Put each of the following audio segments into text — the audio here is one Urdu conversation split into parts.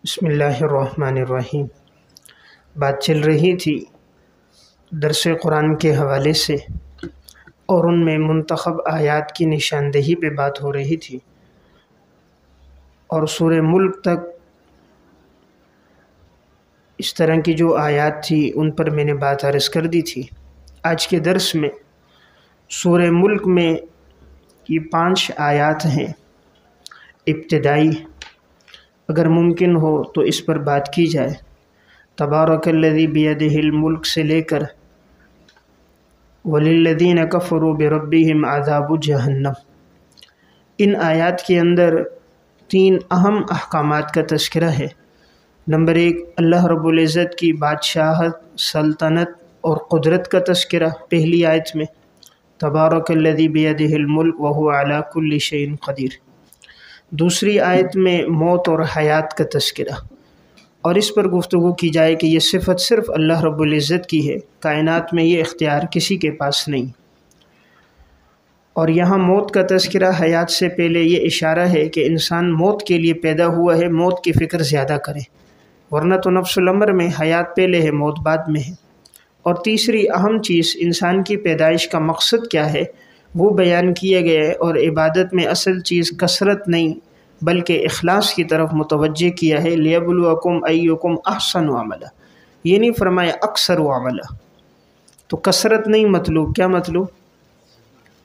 بسم اللہ الرحمن الرحیم۔ بات چل رہی تھی درس قرآن کے حوالے سے اور ان میں منتخب آیات کی نشاندہی پہ بات ہو رہی تھی، اور سورہ ملک تک اس طرح کی جو آیات تھی ان پر میں نے بات عرض کر دی تھی۔ آج کے درس میں سورہ ملک میں یہ 5 آیات ہیں ابتدائی، اگر ممکن ہو تو اس پر بات کی جائے۔ تبارک الذی بیدہ الملک سے لے کر وللذین کفروا بربہم عذاب جہنم، ان آیات کے اندر 3 اہم احکامات کا تذکرہ ہے۔ نمبر 1، اللہ رب العزت کی بادشاہت، سلطنت اور قدرت کا تذکرہ پہلی آیت میں، تبارک الذی بیدہ الملک وہو علی کل شیء قدیر۔ دوسری آیت میں موت اور حیات کا تذکرہ، اور اس پر گفتگو کی جائے کہ یہ صفت صرف اللہ رب العزت کی ہے، کائنات میں یہ اختیار کسی کے پاس نہیں۔ اور یہاں موت کا تذکرہ حیات سے پہلے یہ اشارہ ہے کہ انسان موت کے لیے پیدا ہوا ہے، موت کی فکر زیادہ کرے، ورنہ تو نفس الامر میں حیات پہلے ہے، موت بعد میں ہے۔ اور تیسری اہم چیز، انسان کی پیدائش کا مقصد کیا ہے وہ بیان کیا گیا ہے، اور عبادت میں اصل چیز کثرت نہیں بلکہ اخلاص کی طرف متوجہ کیا ہے۔ لیبلوکم ایکم احسن عملا، یہ نہیں فرمایا اکثر عملا، تو کثرت نہیں مطلوب، کیا مطلوب؟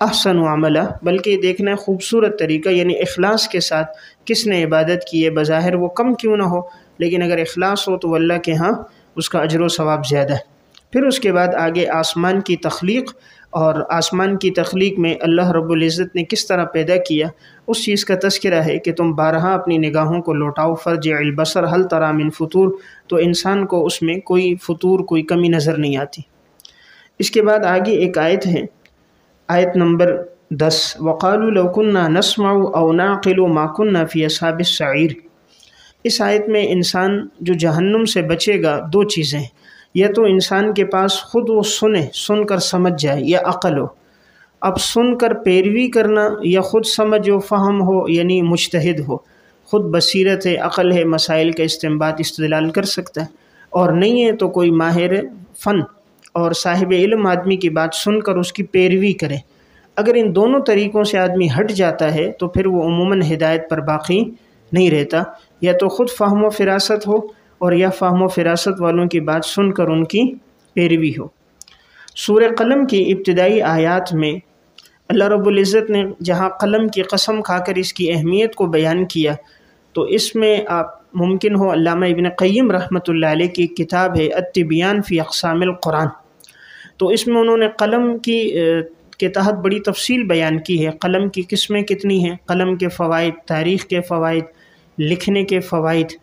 احسن عملا، بلکہ دیکھنا خوبصورت طریقہ، یعنی اخلاص کے ساتھ کس نے عبادت کی ہے، بظاہر وہ کم کیوں نہ ہو لیکن اگر اخلاص ہو تو اللہ کے ہاں اس کا اجر و ثواب زیادہ ہے۔ پھر اس کے بعد آگے آسمان کی تخلیق، اور آسمان کی تخلیق میں اللہ رب العزت نے کس طرح پیدا کیا اس چیز کا تذکرہ ہے کہ تم بارہا اپنی نگاہوں کو لوٹاؤ، فرجع البصر هل تری من فطور، تو انسان کو اس میں کوئی فطور، کوئی کمی نظر نہیں آتی۔ اس کے بعد آگے ایک آیت ہے، آیت نمبر 10، وَقَالُوا لَوْ كُنَّا نَسْمَعُ أَوْ نَعْقِلُ مَا كُنَّا فِي أَصْحَابِ السَّعِيرِ۔ اس آیت میں انسان جو جہنم سے بچے گا 2 چیزیں ہیں، یا تو انسان کے پاس خود وہ سن کر سمجھ جائے یا عقل ہو۔ اب سن کر پیروی کرنا یا خود سمجھ و فہم ہو، یعنی مجتہد ہو، خود بصیرت ہے، عقل ہے، مسائل کا استنباط استدلال کر سکتا ہے، اور نہیں ہے تو کوئی ماہر فن اور صاحب علم آدمی کی بات سن کر اس کی پیروی کرے۔ اگر ان دونوں طریقوں سے آدمی ہٹ جاتا ہے تو پھر وہ عموماً ہدایت پر باقی نہیں رہتا، یا تو خود فہم و فراست ہو اور یا فہم و فراست والوں کی بات سن کر ان کی پیروی ہو۔ سورہ قلم کی ابتدائی آیات میں اللہ رب العزت نے جہاں قلم کی قسم کھا کر اس کی اہمیت کو بیان کیا، تو اس میں آپ ممکن ہو علامہ ابن قیم رحمۃ اللہ علیہ کی کتاب ہے التبیان فی اقسام القرآن، تو اس میں انہوں نے قلم کے تحت بڑی تفصیل بیان کی ہے، قلم کی قسمیں کتنی ہیں، قلم کے فوائد، تاریخ کے فوائد، لکھنے کے فوائد،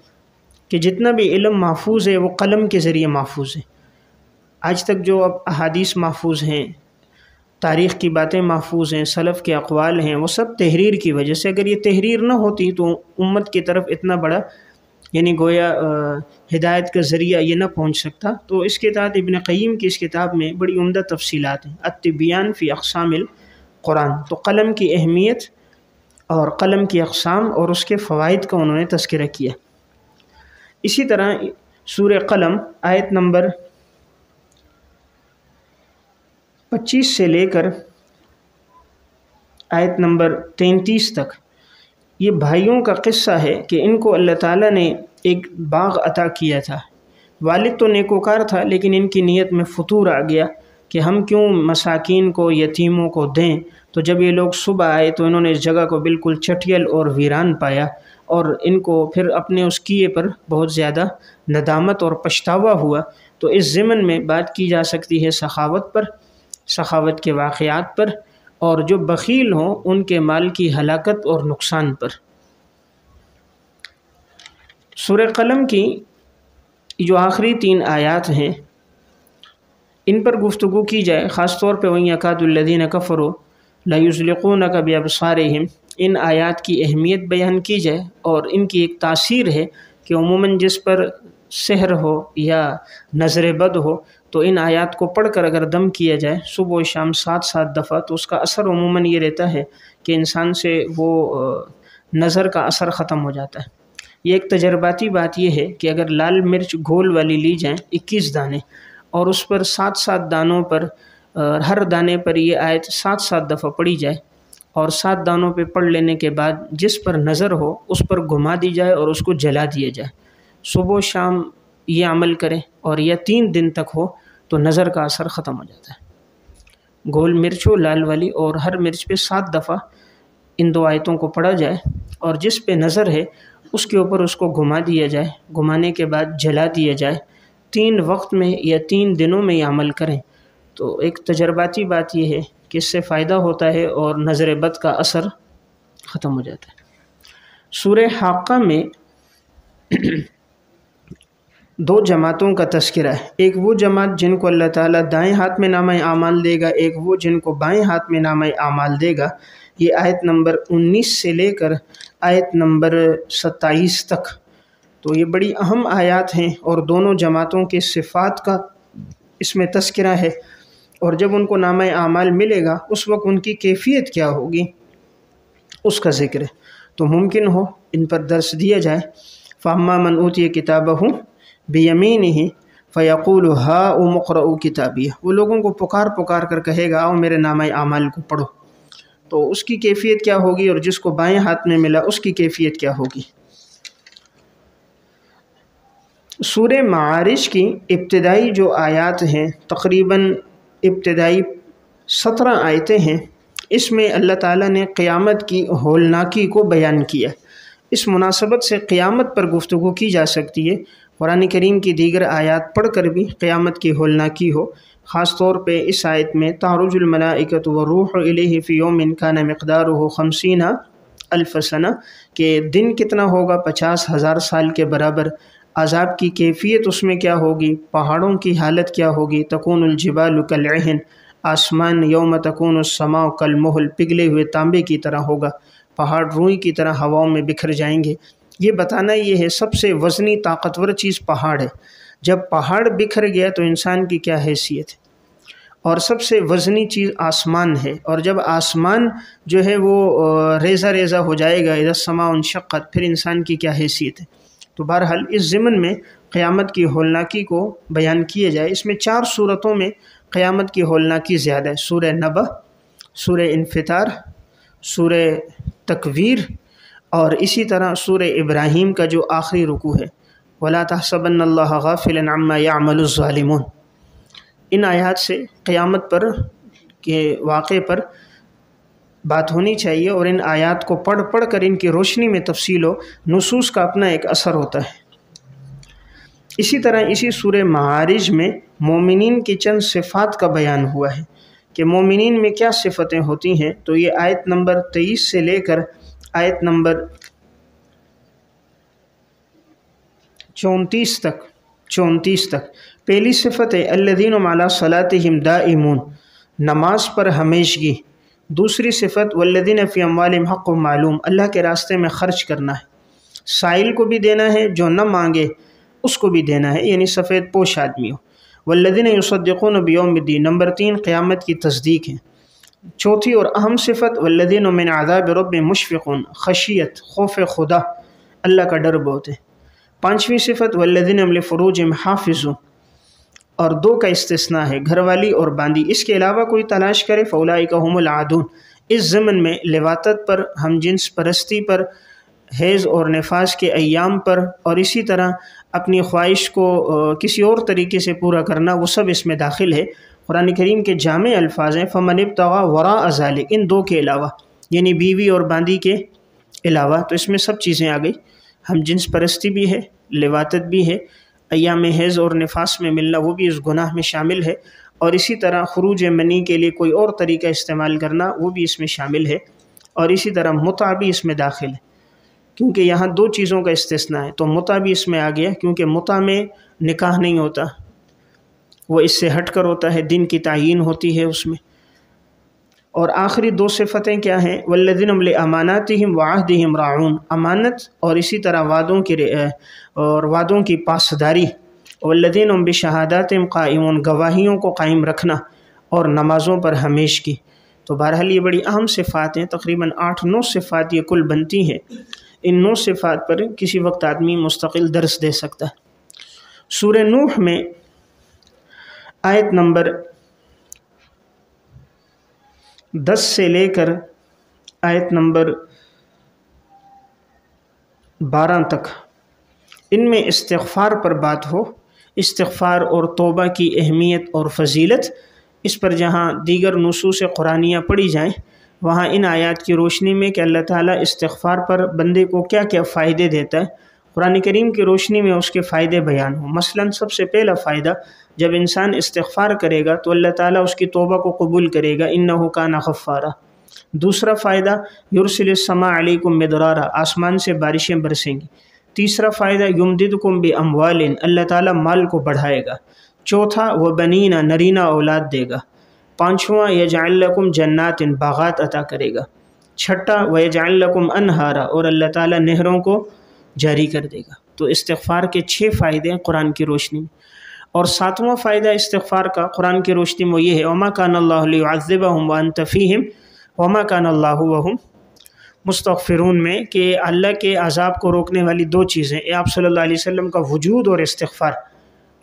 کہ جتنا بھی علم محفوظ ہے وہ قلم کے ذریعے محفوظ ہے۔ آج تک جو اب احادیث محفوظ ہیں، تاریخ کی باتیں محفوظ ہیں، سلف کے اقوال ہیں، وہ سب تحریر کی وجہ سے۔ اگر یہ تحریر نہ ہوتی تو امت کی طرف اتنا بڑا یعنی گویا ہدایت کا ذریعہ یہ نہ پہنچ سکتا۔ تو اس کے تحت ابن قیم کی اس کتاب میں بڑی عمدہ تفصیلات ہیں، التبیان فی اقسام القرآن، تو قلم کی اہمیت اور قلم کی اقسام اور اس کے فوائد کا انہوں نے تذکرہ کیا۔ اسی طرح سورہ قلم آیت نمبر 25 سے لے کر آیت نمبر 33 تک یہ بھائیوں کا قصہ ہے کہ ان کو اللہ تعالیٰ نے ایک باغ عطا کیا تھا۔ والد تو نیکوکار تھا لیکن ان کی نیت میں فطور آ گیا کہ ہم کیوں مساکین کو، یتیموں کو دیں۔ تو جب یہ لوگ صبح آئے تو انہوں نے اس جگہ کو بالکل چٹیل اور ویران پایا، اور ان کو پھر اپنے اس کیے پر بہت زیادہ ندامت اور پچھتاوا ہوا۔ تو اس ضمن میں بات کی جا سکتی ہے سخاوت پر، سخاوت کے واقعات پر، اور جو بخیل ہوں ان کے مال کی ہلاکت اور نقصان پر۔ سورہ قلم کی جو آخری 3 آیات ہیں ان پر گفتگو کی جائے، خاص طور پہ وَإِن يَكَادُ الَّذِينَ كَفَرُوا لَيُزْلِقُونَكَ بِأَبْصَارِهِمْ، ان آیات کی اہمیت بیان کی جائے، اور ان کی ایک تاثیر ہے کہ عموماً جس پر سحر ہو یا نظر بد ہو تو ان آیات کو پڑھ کر اگر دم کیا جائے صبح و شام 7 دفعہ، تو اس کا اثر عموماً یہ رہتا ہے کہ انسان سے وہ نظر کا اثر ختم ہو جاتا ہے۔ یہ ایک تجرباتی بات یہ ہے کہ اگر لال مرچ گھول والی لی جائیں 21 دانے اور اس پر 7 دانوں پر ہر دانے پر یہ آیت 7 دفعہ پڑھی جائے اور 7 دانوں پہ پڑھ لینے کے بعد جس پر نظر ہو اس پر گھما دی جائے اور اس کو جلا دیا جائے، صبح و شام یہ عمل کریں اور یہ 3 دن تک ہو تو نظر کا اثر ختم ہو جاتا ہے۔ گول مرچ ہو لال والی اور ہر مرچ پہ 7 دفعہ ان 2 آیتوں کو پڑھا جائے اور جس پہ نظر ہے اس کے اوپر اس کو گھما دیا جائے، گھمانے کے بعد جلا دیا جائے، 3 وقت میں یا 3 دنوں میں یہ عمل کریں تو ایک تجرباتی بات یہ ہے کہ اس سے فائدہ ہوتا ہے اور نظر بد کا اثر ختم ہو جاتا ہے۔ سورہ حاقہ میں 2 جماعتوں کا تذکرہ ہے، ایک وہ جماعت جن کو اللہ تعالیٰ دائیں ہاتھ میں نامہ اعمال دے گا، ایک وہ جن کو بائیں ہاتھ میں نامہ اعمال دے گا۔ یہ آیت نمبر 19 سے لے کر آیت نمبر 27 تک، تو یہ بڑی اہم آیات ہیں اور دونوں جماعتوں کے صفات کا اس میں تذکرہ ہے، اور جب ان کو نامہ اعمال ملے گا اس وقت ان کی کیفیت کیا ہوگی اس کا ذکر ہے۔ تو ممکن ہو ان پر درس دیا جائے، فَأَمَّا مَنْ أُوتِيَ كِتَابَهُ بِيَمِينِهِ فَيَقُولُ هَاؤُمُ اقْرَءُوا كِتَابِيَهْ، وہ لوگوں کو پکار کر کہے گا آؤ میرے نامہ اعمال کو پڑھو، تو اس کی کیفیت کیا ہوگی، اور جس کو بائیں ہاتھ میں ملا اس کی کیفیت کیا ہوگی۔ سورہ معارج کی ابتدائی جو آیات ہیں، تقریباً ابتدائی 17 آیتیں ہیں، اس میں اللہ تعالیٰ نے قیامت کی ہولناکی کو بیان کیا۔ اس مناسبت سے قیامت پر گفتگو کی جا سکتی ہے، قرآن کریم کی دیگر آیات پڑھ کر بھی قیامت کی ہولناکی ہو، خاص طور پہ اس آیت میں تعرج الملائکۃ والروح الیہ فی یوم کان مقدارہ 50,000 سنہ، کہ دن کتنا ہوگا 50,000 سال کے برابر، عذاب کی کیفیت اس میں کیا ہوگی، پہاڑوں کی حالت کیا ہوگی، تکون الجبال کالعہن، آسمان یوم تکون السماء کالمہل، پگھلے ہوئے تانبے کی طرح ہوگا، پہاڑ روئی کی طرح ہواؤں میں بکھر جائیں گے۔ یہ بتانا یہ ہے سب سے وزنی طاقتور چیز پہاڑ ہے، جب پہاڑ بکھر گیا تو انسان کی کیا حیثیت ہے، اور سب سے وزنی چیز آسمان ہے، اور جب آسمان جو ہے وہ ریزہ ہو جائے گا، اذا السماء انشقت، پھر انسان کی کیا حیثیت ہے۔ تو بہرحال اس ضمن میں قیامت کی ہولناکی کو بیان کیا جائے۔ اس میں 4 صورتوں میں قیامت کی ہولناکی زیادہ ہے، سورہ نبأ، سورہ انفطار، سورہ تکویر، اور اسی طرح سورہ ابراہیم کا جو آخری رکوع ہے، وَلَا تَحْسَبَنَّ اللَّهَ غَافِلًا عَمَّا يَعْمَلُ الظَّالِمُونَ۔ ان آیات سے قیامت پر کے واقعے پر بات ہونی چاہیے، اور ان آیات کو پڑھ کر ان کی روشنی میں تفصیل و نصوص کا اپنا ایک اثر ہوتا ہے۔ اسی طرح اسی سورہ معارج میں مومنین کی چند صفات کا بیان ہوا ہے کہ مومنین میں کیا صفتیں ہوتی ہیں، تو یہ آیت نمبر 23 سے لے کر آیت نمبر 34 تک۔ پہلی صفت ہے الذین علی صلاتہم دائمون، نماز پر ہمیشگی۔ دوسری صفت والذین فی اموالہم حق معلوم، اللہ کے راستے میں خرچ کرنا ہے، سائل کو بھی دینا ہے، جو نہ مانگے اس کو بھی دینا ہے، یعنی سفید پوش آدمی ہو۔ والذین یصدقون بیوم الدین، نمبر 3 قیامت کی تصدیق ہے۔ چوتھی اور اہم صفت والذین من عذاب ربہم مشفقون، خشیت، خوف خدا، اللہ کا ڈر بہت ہے۔ 5ویں صفت والذین هم لفروجہم حافظون، اور 2 کا استثناء ہے، گھر والی اور باندی، اس کے علاوہ کوئی تلاش کرے فاولئک هم العادون۔ اس ضمن میں لواطت پر، ہم جنس پرستی پر، حیض اور نفاس کے ایام پر، اور اسی طرح اپنی خواہش کو کسی اور طریقے سے پورا کرنا، وہ سب اس میں داخل ہے۔ قرآن کریم کے جامع الفاظ ہیں فمن ابتغى وراء ذلک، ان 2 کے علاوہ، یعنی بیوی اور باندی کے علاوہ، تو اس میں سب چیزیں آ گئی، ہم جنس پرستی بھی ہے، لواطت بھی ہے، ایام حیض اور نفاس میں ملنا وہ بھی اس گناہ میں شامل ہے، اور اسی طرح خروج منی کے لیے کوئی اور طریقہ استعمال کرنا وہ بھی اس میں شامل ہے، اور اسی طرح متع بھی اس میں داخل ہے، کیونکہ یہاں 2 چیزوں کا استثناء ہے، تو متع بھی اس میں آ گیا، کیونکہ متع میں نکاح نہیں ہوتا، وہ اس سے ہٹ کر ہوتا ہے، دن کی تعیین ہوتی ہے اس میں۔ اور آخری 2 صفتیں کیا ہیں، والذین هم لاماناتہم وعہدہم راعون، امانت اور اسی طرح وعدوں کی پاسداری، والذین هم بشہاداتہم قائمون، گواہیوں کو قائم رکھنا اور نمازوں پر ہمیشگی۔ تو بہرحال یہ بڑی اہم صفات ہیں، تقریباً 8-9 صفات یہ کل بنتی ہیں۔ ان 9 صفات پر کسی وقت آدمی مستقل درس دے سکتا ہے۔ سورہ نوح میں آیت نمبر 10 سے لے کر آیت نمبر 12 تک ان میں استغفار پر بات ہو، استغفار اور توبہ کی اہمیت اور فضیلت، اس پر جہاں دیگر نصوص قرآنیہ پڑھی جائیں وہاں ان آیات کی روشنی میں کہ اللہ تعالیٰ استغفار پر بندے کو کیا کیا فائدے دیتا ہے، قرآن کریم کی روشنی میں اس کے فائدے بیان ہوں۔ مثلا سب سے پہلا فائدہ، جب انسان استغفار کرے گا تو اللہ تعالیٰ اس کی توبہ کو قبول کرے گا، انہ کان غفارا۔ دوسرا فائدہ، یرسل السماء علیکم مدرارا، آسمان سے بارشیں برسیں گی۔ تیسرا فائدہ، یمددکم باموال، اللہ تعالیٰ مال کو بڑھائے گا۔ چوتھا، وبنینا، نرینہ اولاد دے گا۔ پانچواں، یجعل لکم جنات، باغات عطا کرے گا۔ چھٹا، ویجعل لکم انہارا، اور اللہ تعالیٰ نہروں کو جاری کر دے گا۔ تو استغفار کے 6 فائدے ہیں قرآن کی روشنی میں۔ اور 7واں فائدہ استغفار کا قرآن کی روشنی میں یہ ہے، وما کان اللہ لیعذبہم وانت فیہم وما کان اللہ وہم مستغفرون میں، کہ اللہ کے عذاب کو روکنے والی 2 چیزیں، آپ صلی اللہ علیہ وسلم کا وجود اور استغفار۔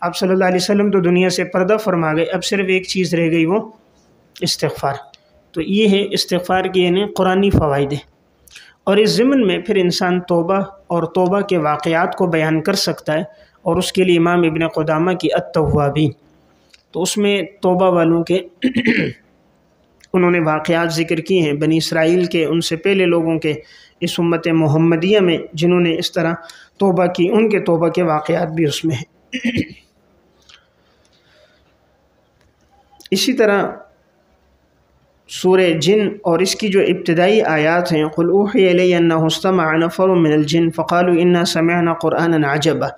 آپ صلی اللہ علیہ وسلم تو دنیا سے پردہ فرما گئے، اب صرف ایک چیز رہ گئی، وہ استغفار۔ تو یہ ہے استغفار کی یعنی قرآنی فوائد۔ اور اس ضمن میں پھر انسان توبہ اور توبہ کے واقعات کو بیان کر سکتا ہے، اور اس کے لیے امام ابن قدامہ کی التوابین، تو اس میں توبہ والوں کے انہوں نے واقعات ذکر کیے ہیں، بنی اسرائیل کے، ان سے پہلے لوگوں کے، اس امت محمدیہ میں جنہوں نے اس طرح توبہ کی، ان کے توبہ کے واقعات بھی اس میں ہیں۔ اسی طرح سورہ جن اور اس کی جو ابتدائی آیات ہیں، قل اوحی الی انہ استمع نفر من الجن فقالوا انا سمعنا قرآنا عجبا،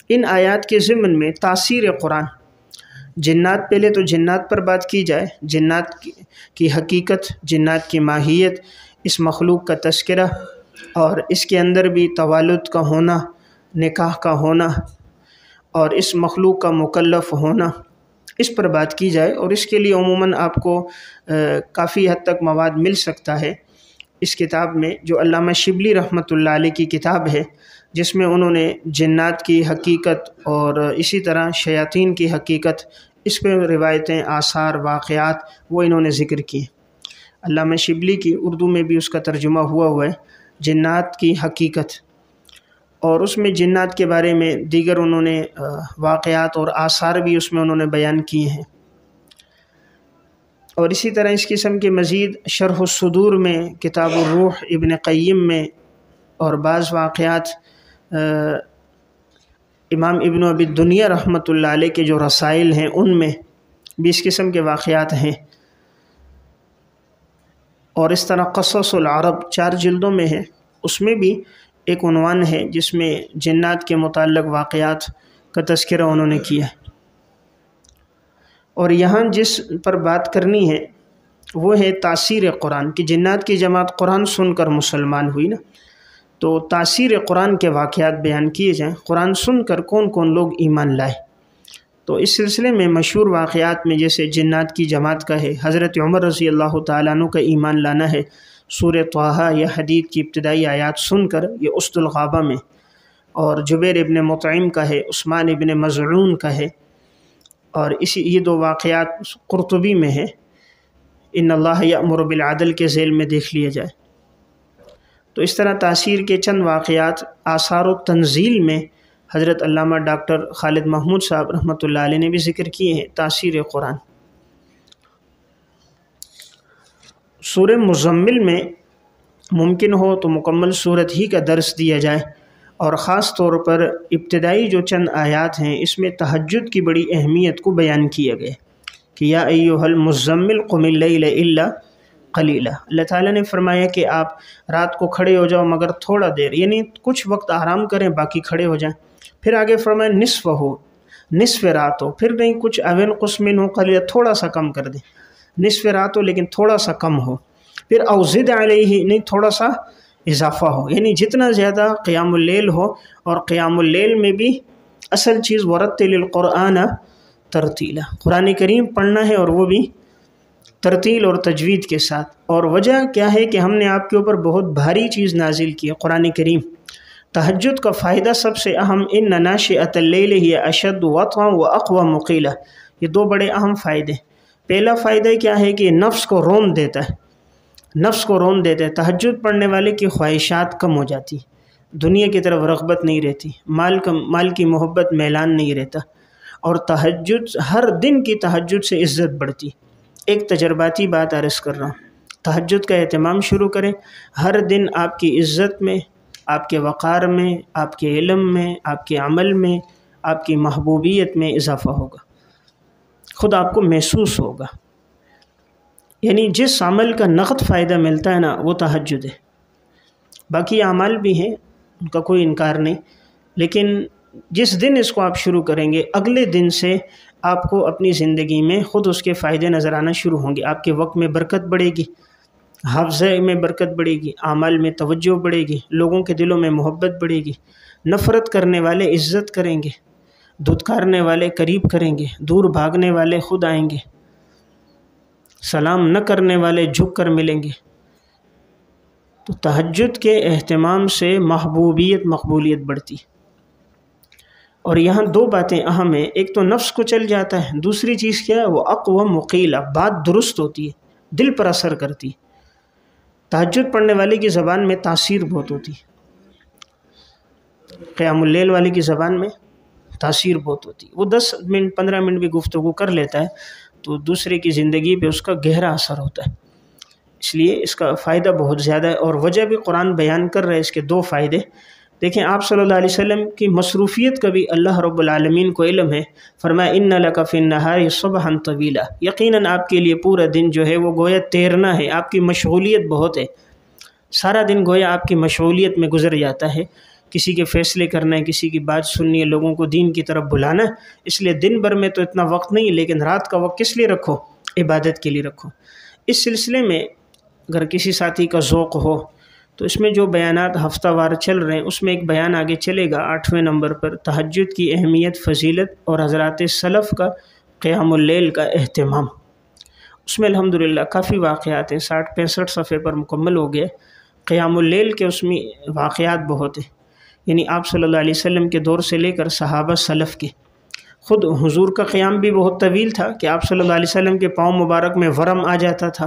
ان آیات کے ضمن میں تاثیر قرآن، جنات، پہلے تو جنات پر بات کی جائے، جنات کی حقیقت، جنات کی ماہیت، اس مخلوق کا تذکرہ، اور اس کے اندر بھی توالد کا ہونا، نکاح کا ہونا، اور اس مخلوق کا مکلف ہونا، اس پر بات کی جائے۔ اور اس کے لیے عموماً آپ کو کافی حد تک مواد مل سکتا ہے اس کتاب میں، جو علامہ شبلی رحمۃ اللہ علیہ کی کتاب ہے، جس میں انہوں نے جنات کی حقیقت اور اسی طرح شیاطین کی حقیقت، اس پہ روایتیں، آثار، واقعات وہ انہوں نے ذکر کیے۔ علامہ شبلی کی اردو میں بھی اس کا ترجمہ ہوا ہے، جنات کی حقیقت، اور اس میں جنات کے بارے میں دیگر انہوں نے واقعات اور آثار بھی اس میں انہوں نے بیان کیے ہیں۔ اور اسی طرح اس قسم کے مزید شرح الصدور میں، کتاب الروح ابن قیم میں، اور بعض واقعات امام ابن ابی الدنیا رحمۃ اللہ علیہ کے جو رسائل ہیں ان میں بھی اس قسم کے واقعات ہیں۔ اور اس طرح قصص العرب 4 جلدوں میں ہے، اس میں بھی ایک عنوان ہے جس میں جنات کے متعلق واقعات کا تذکرہ انہوں نے کیا ہے۔ اور یہاں جس پر بات کرنی ہے وہ ہے تاثیر قرآن، کہ جنات کی جماعت قرآن سن کر مسلمان ہوئی نا، تو تاثیر قرآن کے واقعات بیان کیے جائیں، قرآن سن کر کون کون لوگ ایمان لائے۔ تو اس سلسلے میں مشہور واقعات میں جیسے جنات کی جماعت کا ہے، حضرت عمر رضی اللہ تعالیٰ عنہ کا ایمان لانا ہے، سورہ طٰہٰ یا حدید کی ابتدائی آیات سن کر، یہ اسد الغابہ میں، اور جبیر ابن مطعم کا ہے، عثمان ابن مظعون کا ہے، اور یہ 2 واقعات قرطبی میں ہے، ان اللہ یأمر بالعدل کے ذیل میں دیکھ لیا جائے۔ تو اس طرح تاثیر کے چند واقعات آثار و تنزیل میں حضرت علامہ ڈاکٹر خالد محمود صاحب رحمۃ اللہ علیہ نے بھی ذکر کیے ہیں، تاثیر قرآن۔ سورہ مزمل میں ممکن ہو تو مکمل صورت ہی کا درس دیا جائے، اور خاص طور پر ابتدائی جو چند آیات ہیں اس میں تہجد کی بڑی اہمیت کو بیان کیا گیا کہ یا ایھا المزمل قم اللیل الا قلیلا، اللہ تعالیٰ نے فرمایا کہ آپ رات کو کھڑے ہو جاؤ مگر تھوڑا دیر، یعنی کچھ وقت آرام کریں باقی کھڑے ہو جائیں۔ پھر آگے فرمایا نصف رات ہو، پھر نہیں کچھ اون قسم منہ قلیلا، تھوڑا سا کم کر دیں، نصف رات ہو لیکن تھوڑا سا کم ہو، پھر او زد علیہ، نہیں تھوڑا سا اضافہ ہو، یعنی جتنا زیادہ قیام اللیل ہو، اور قیام اللیل میں بھی اصل چیز ورتل القرآن ترتیلا، قرآن کریم پڑھنا ہے، اور وہ بھی ترتیل اور تجوید کے ساتھ۔ اور وجہ کیا ہے کہ ہم نے آپ کے اوپر بہت بھاری چیز نازل کی ہے، قرآن کریم، تہجد کا فائدہ سب سے اہم ان ناشئۃ اللیل ہی اشد وطئا واقوم قیلا، یہ دو بڑے اہم فائدے۔ پہلا فائدہ کیا ہے کہ نفس کو رون دیتا ہے، نفس کو رون دیتا ہے۔ تہجد پڑھنے والے کی خواہشات کم ہو جاتی، دنیا کی طرف رغبت نہیں رہتی، مال کی محبت میلان نہیں رہتا، اور تہجد ہر دن کی تہجد سے عزت بڑھتی۔ ایک تجرباتی بات عرض کر رہا ہوں، تہجد کا اہتمام شروع کریں، ہر دن آپ کی عزت میں، آپ کے وقار میں، آپ کے علم میں، آپ کے عمل میں، آپ کی محبوبیت میں اضافہ ہوگا، خود آپ کو محسوس ہوگا۔ یعنی جس عمل کا نقد فائدہ ملتا ہے نا وہ تہجد ہے، باقی اعمال بھی ہیں ان کا کوئی انکار نہیں، لیکن جس دن اس کو آپ شروع کریں گے اگلے دن سے آپ کو اپنی زندگی میں خود اس کے فائدے نظر آنا شروع ہوں گے۔ آپ کے وقت میں برکت بڑھے گی، حافظے میں برکت بڑھے گی، اعمال میں توجہ بڑھے گی، لوگوں کے دلوں میں محبت بڑھے گی، نفرت کرنے والے عزت کریں گے، دھتکارنے والے قریب کریں گے، دور بھاگنے والے خود آئیں گے، سلام نہ کرنے والے جھک کر ملیں گے۔ تو تہجد کے اہتمام سے محبوبیت مقبولیت بڑھتی۔ اور یہاں دو باتیں اہم ہیں، ایک تو نفس کو چل جاتا ہے، دوسری چیز کیا ہے وہ اقوم وقیلا، بات درست ہوتی ہے، دل پر اثر کرتی۔ تہجد پڑھنے والے کی زبان میں تاثیر بہت ہوتی، قیام اللیل والے کی زبان میں تاثیر بہت ہوتی، وہ 10 منٹ 15 منٹ بھی گفتگو کر لیتا ہے تو دوسرے کی زندگی پہ اس کا گہرا اثر ہوتا ہے، اس لیے اس کا فائدہ بہت زیادہ ہے۔ اور وجہ بھی قرآن بیان کر رہا ہے اس کے دو فائدے۔ دیکھیں آپ صلی اللہ علیہ وسلم کی مصروفیت کا بھی اللہ رب العالمین کو علم ہے، فرمایا ان لک فی النہار صبحا طویلا، یقیناً آپ کے لیے پورا دن جو ہے وہ گویا تیرنا ہے، آپ کی مشغولیت بہت ہے، سارا دن گویا آپ کی مشغولیت میں گزر جاتا ہے، کسی کے فیصلے کرنا ہے، کسی کی بات سننی ہے، لوگوں کو دین کی طرف بلانا ہے، اس لیے دن بھر میں تو اتنا وقت نہیں، لیکن رات کا وقت کس لیے رکھو؟ عبادت کے لیے رکھو۔ اس سلسلے میں اگر کسی ساتھی کا ذوق ہو تو اس میں جو بیانات ہفتہ وار چل رہے ہیں اس میں ایک بیان آگے چلے گا 8ویں نمبر پر، تہجد کی اہمیت، فضیلت اور حضرات سلف کا قیام اللیل کا اہتمام۔ اس میں الحمدللہ کافی واقعات ہیں، 60-65 صفحے پر مکمل ہو گئے۔ قیام اللیل کے اس میں واقعات بہت ہیں، یعنی آپ صلی اللہ علیہ وسلم کے دور سے لے کر صحابہ سلف کے، خود حضور کا قیام بھی بہت طویل تھا کہ آپ صلی اللہ علیہ وسلم کے پاؤں مبارک میں ورم آ جاتا تھا،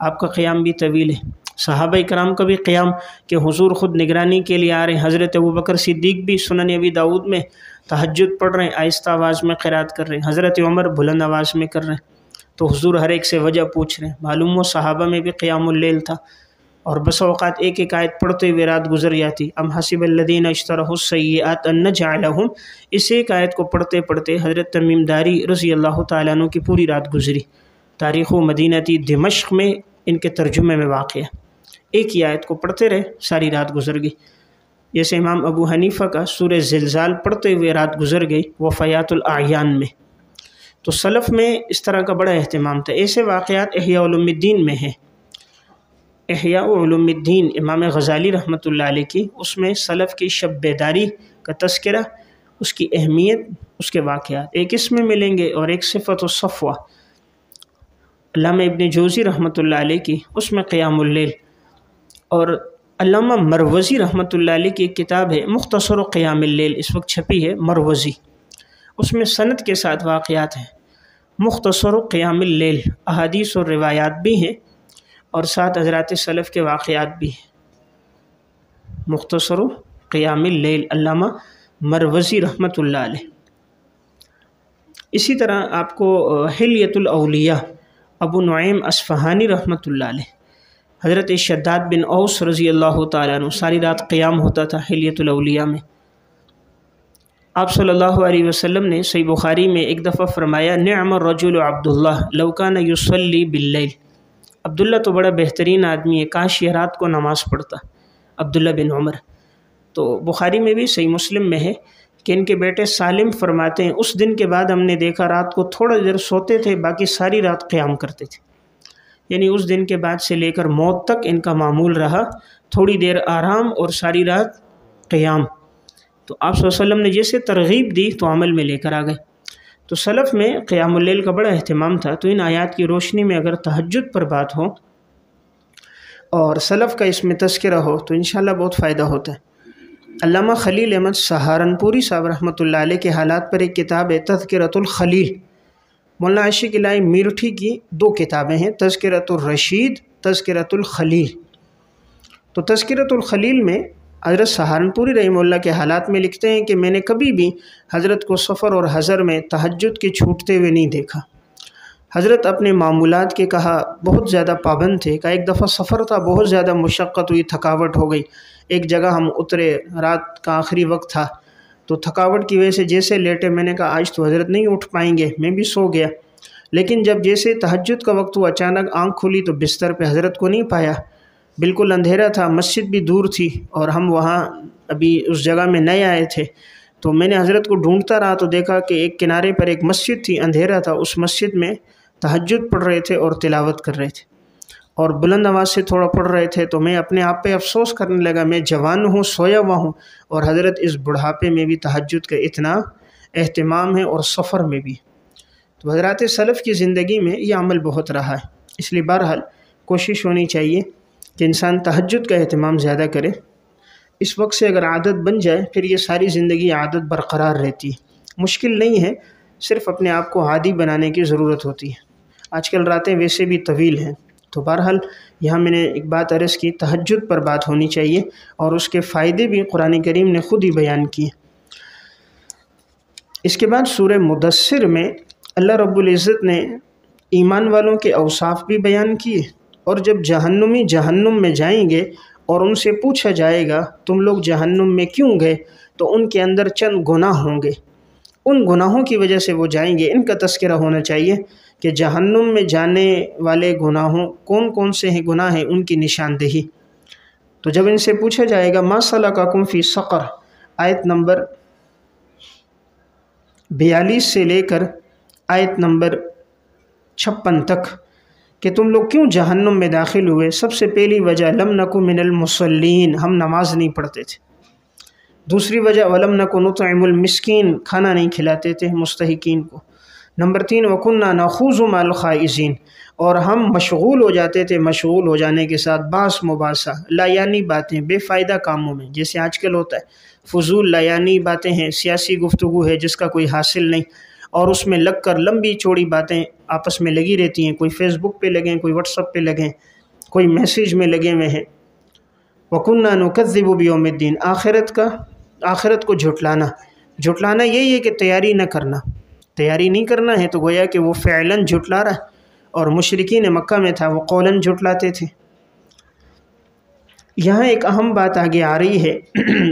آپ کا قیام بھی طویل ہے۔ صحابہ کرام کا بھی قیام کہ حضور خود نگرانی کے لیے آ رہے ہیں، حضرت ابوبکر صدیق بھی سنن ابی داؤد میں تہجد پڑھ رہے ہیں، آہستہ آواز میں قرات کر رہے ہیں، حضرت عمر بلند آواز میں کر رہے ہیں، تو حضور ہر ایک سے وجہ پوچھ رہے ہیں، معلوم ہو صحابہ میں بھی قیام اللیل تھا، اور بس اوقات ایک ایک آیت پڑھتے ہوئے رات گزر جاتی۔ ام حسب الذین اجترحوا السیئات ان نجعلہم، اس ایک آیت کو پڑھتے پڑھتے حضرت تمیم داری رضی اللہ تعالیٰ عنہ کی پوری رات گزری۔ تاریخ و مدینہ دمشق میں ان کے ترجمے میں واقع ہے، ایک ہی آیت کو پڑھتے رہے ساری رات گزر گئی۔ جیسے امام ابو حنیفہ کا سورہ زلزال پڑھتے ہوئے رات گزر گئی وفیات الاعیان میں۔ تو سلف میں اس طرح کا بڑا اہتمام تھا۔ ایسے واقعات احیاء علوم الدین میں ہیں، احیاء علوم الدین امام غزالی رحمۃ اللہ علیہ کی، اس میں سلف کی شب بیداری کا تذکرہ، اس کی اہمیت، اس کے واقعات ایک اس میں ملیں گے، اور ایک صفت الصفوہ علامہ ابن جوزی رحمۃ اللہ علیہ کی، اس میں قیام اللیل، اور علامہ مروزی رحمۃ اللہ علیہ کی ایک کتاب ہے مختصر قیام اللیل، اس وقت چھپی ہے مروزی، اس میں سند کے ساتھ واقعات ہیں، مختصر قیام اللیل، احادیث اور روایات بھی ہیں، اور ساتھ حضرات سلف کے واقعات بھی ہیں۔ مختصر قیام اللیل علامہ مروزی رحمۃ اللہ علیہ۔ اسی طرح آپ کو حلیۃ الاولیاء ابو نعیم اصفہانی رحمۃ اللہ علیہ، حضرت شداد بن اوس رضی اللہ تعالیٰ عنہ، ساری رات قیام ہوتا تھا حلیۃ الاولیاء میں۔ آپ صلی اللہ علیہ وسلم نے صحیح بخاری میں ایک دفعہ فرمایا نعم الرجل عبداللہ لو کان یصلی باللیل، عبداللہ تو بڑا بہترین آدمی ہے، کاش یہ رات کو نماز پڑھتا، عبداللہ بن عمر۔ تو بخاری میں بھی صحیح مسلم میں ہے کہ ان کے بیٹے سالم فرماتے ہیں اس دن کے بعد ہم نے دیکھا رات کو تھوڑا دیر سوتے تھے، باقی ساری رات قیام کرتے تھے، یعنی اس دن کے بعد سے لے کر موت تک ان کا معمول رہا، تھوڑی دیر آرام اور ساری رات قیام۔ تو آپ صلی اللہ علیہ وسلم نے جیسے ترغیب دی تو عمل میں لے کر آ گئے۔ تو سلف میں قیام اللیل کا بڑا اہتمام تھا۔ تو ان آیات کی روشنی میں اگر تہجد پر بات ہو اور سلف کا اس میں تذکرہ ہو تو انشاءاللہ بہت فائدہ ہوتا ہے۔ علامہ خلیل احمد سہارنپوری صاحب رحمۃ اللہ علیہ کے حالات پر ایک کتاب ہے تذکرۃ الخلیل۔ مولانا عاشق الہی میرٹھی کی 2 کتابیں ہیں، تذکرۃ الرشید، تذکرۃ الخلیل۔ تو تذکرۃ الخلیل میں حضرت سہارنپوری رحمہ اللہ کے حالات میں لکھتے ہیں کہ میں نے کبھی بھی حضرت کو سفر اور حضر میں تہجد کے چھوٹتے ہوئے نہیں دیکھا۔ حضرت اپنے معمولات کے کہا بہت زیادہ پابند تھے۔ کہا ایک دفعہ سفر تھا، بہت زیادہ مشقت ہوئی، تھکاوٹ ہو گئی، ایک جگہ ہم اترے، رات کا آخری وقت تھا، تو تھکاوٹ کی وجہ سے جیسے لیٹے میں نے کہا آج تو حضرت نہیں اٹھ پائیں گے، میں بھی سو گیا۔ لیکن جب جیسے تہجد کا وقت ہوا، اچانک آنکھ کھلی تو بستر پہ حضرت کو نہیں پایا، بالکل اندھیرا تھا، مسجد بھی دور تھی اور ہم وہاں ابھی اس جگہ میں نئے آئے تھے۔ تو میں نے حضرت کو ڈھونڈتا رہا تو دیکھا کہ ایک کنارے پر ایک مسجد تھی، اندھیرا تھا، اس مسجد میں تہجد پڑھ رہے تھے اور تلاوت کر رہے تھے اور بلند آواز سے تھوڑا پڑھ رہے تھے۔ تو میں اپنے آپ پہ افسوس کرنے لگا، میں جوان ہوں، سویا ہوا ہوں، اور حضرت اس بڑھاپے میں بھی تہجد کا اتنا اہتمام ہے اور سفر میں بھی۔ تو حضرات سلف کی زندگی میں یہ عمل بہت رہا ہے، اس لیے بہرحال کوشش ہونی چاہیے کہ انسان تہجد کا اہتمام زیادہ کرے۔ اس وقت سے اگر عادت بن جائے پھر یہ ساری زندگی عادت برقرار رہتی ہے۔ مشکل نہیں ہے، صرف اپنے آپ کو عادی بنانے کی ضرورت ہوتی ہے۔ آج کل راتیں ویسے بھی طویل ہیں، تو بہرحال یہاں میں نے ایک بات عرض کی، تہجد پر بات ہونی چاہیے اور اس کے فائدے بھی قرآن کریم نے خود ہی بیان کیے۔ اس کے بعد سورہ مدثر میں اللہ رب العزت نے ایمان والوں کے اوصاف بھی بیان کیے، اور جب جہنمی جہنم میں جائیں گے اور ان سے پوچھا جائے گا تم لوگ جہنم میں کیوں گئے، تو ان کے اندر چند گناہ ہوں گے، ان گناہوں کی وجہ سے وہ جائیں گے۔ ان کا تذکرہ ہونا چاہیے کہ جہنم میں جانے والے گناہوں کون کون سے ہیں، گناہ ہیں، ان کی نشاندہی۔ تو جب ان سے پوچھا جائے گا ما سلککم فی سقر، آیت نمبر 42 سے لے کر آیت نمبر 56 تک کہ تم لوگ کیوں جہنم میں داخل ہوئے، سب سے پہلی وجہ لم نک من المصلین، ہم نماز نہیں پڑھتے تھے۔ دوسری وجہ ولم نک نطعم المسکین، کھانا نہیں کھلاتے تھے مستحقین کو۔ نمبر 3 وکننا نخوض مع الخائضین، اور ہم مشغول ہو جاتے تھے، مشغول ہو جانے کے ساتھ باس مباحثہ، لا یعنی باتیں، بے فائدہ کاموں میں، جیسے آج کل ہوتا ہے فضول لا یعنی باتیں ہیں، سیاسی گفتگو ہے جس کا کوئی حاصل نہیں، اور اس میں لگ کر لمبی چوڑی باتیں آپس میں لگی رہتی ہیں، کوئی فیس بک پہ لگیں، کوئی واٹس ایپ پہ لگیں، کوئی میسیج میں لگے ہوئے ہیں۔ وَكُنَّا نُكَذِّبُ بِيَوْمِ الدِّينِ، آخرت کو جھٹلانا یہی ہے کہ تیاری نہ کرنا، تیاری نہیں کرنا ہے تو گویا کہ وہ فعلاً جھٹلا رہا ہے۔ اور مشرکین مکہ میں تھا، وہ قولاً جھٹلاتے تھے۔ یہاں ایک اہم بات آگے آ رہی ہے،